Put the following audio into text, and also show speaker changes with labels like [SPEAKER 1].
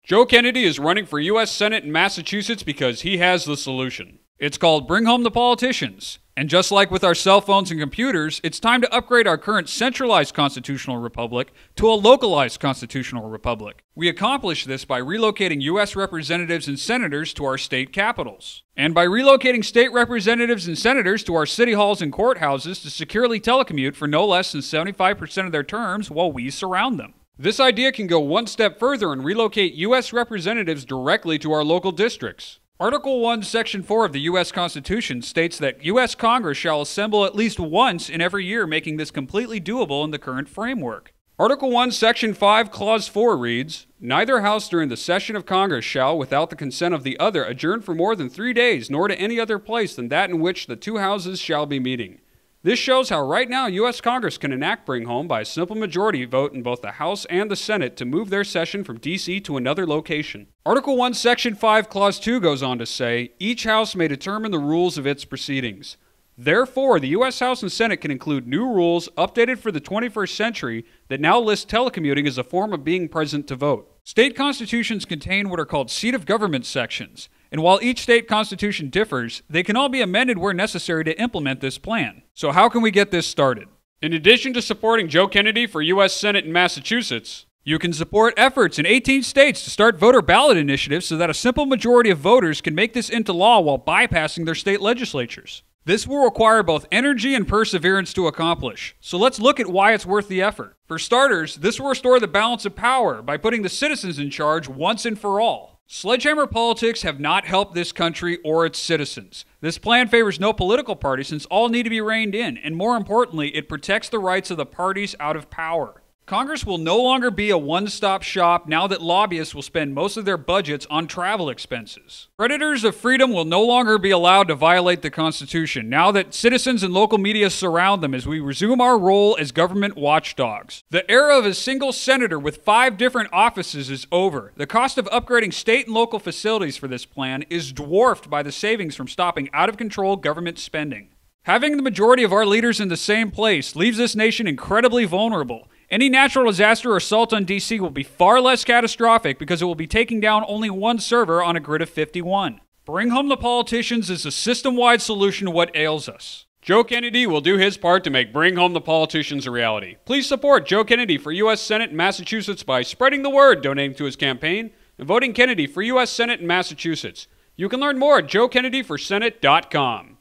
[SPEAKER 1] Joe Kennedy is running for U.S. Senate in Massachusetts because he has the solution. It's called Bring Home the Politicians. And just like with our cell phones and computers, it's time to upgrade our current centralized constitutional republic to a localized constitutional republic. We accomplish this by relocating U.S. representatives and senators to our state capitals, and by relocating state representatives and senators to our city halls and courthouses to securely telecommute for no less than 75% of their terms while we surround them. This idea can go one step further and relocate U.S. representatives directly to our local districts. Article 1, Section 4 of the U.S. Constitution states that U.S. Congress shall assemble at least once in every year, making this completely doable in the current framework. Article 1, Section 5, Clause 4 reads, "Neither House during the session of Congress shall, without the consent of the other, adjourn for more than 3 days, nor to any other place than that in which the two houses shall be meeting." This shows how right now U.S. Congress can enact Bring Home by a simple majority vote in both the House and the Senate to move their session from D.C. to another location. Article 1, Section 5, Clause 2 goes on to say, "Each House may determine the rules of its proceedings." Therefore, the U.S. House and Senate can include new rules updated for the 21st century that now list telecommuting as a form of being present to vote. State constitutions contain what are called seat of government sections, and while each state constitution differs, they can all be amended where necessary to implement this plan. So how can we get this started? In addition to supporting Joe Kennedy for U.S. Senate in Massachusetts, you can support efforts in 18 states to start voter ballot initiatives so that a simple majority of voters can make this into law while bypassing their state legislatures. This will require both energy and perseverance to accomplish, so let's look at why it's worth the effort. For starters, this will restore the balance of power by putting the citizens in charge once and for all. Sledgehammer politics have not helped this country or its citizens. This plan favors no political party since all need to be reined in, and more importantly, it protects the rights of the parties out of power. Congress will no longer be a one-stop shop now that lobbyists will spend most of their budgets on travel expenses. Predators of freedom will no longer be allowed to violate the Constitution now that citizens and local media surround them as we resume our role as government watchdogs. The era of a single senator with 5 different offices is over. The cost of upgrading state and local facilities for this plan is dwarfed by the savings from stopping out-of-control government spending. Having the majority of our leaders in the same place leaves this nation incredibly vulnerable. Any natural disaster or assault on D.C. will be far less catastrophic because it will be taking down only one server on a grid of 51. Bring Home the Politicians is a system-wide solution to what ails us. Joe Kennedy will do his part to make Bring Home the Politicians a reality. Please support Joe Kennedy for U.S. Senate in Massachusetts by spreading the word, donating to his campaign, and voting Kennedy for U.S. Senate in Massachusetts. You can learn more at joekennedyforsenate.com.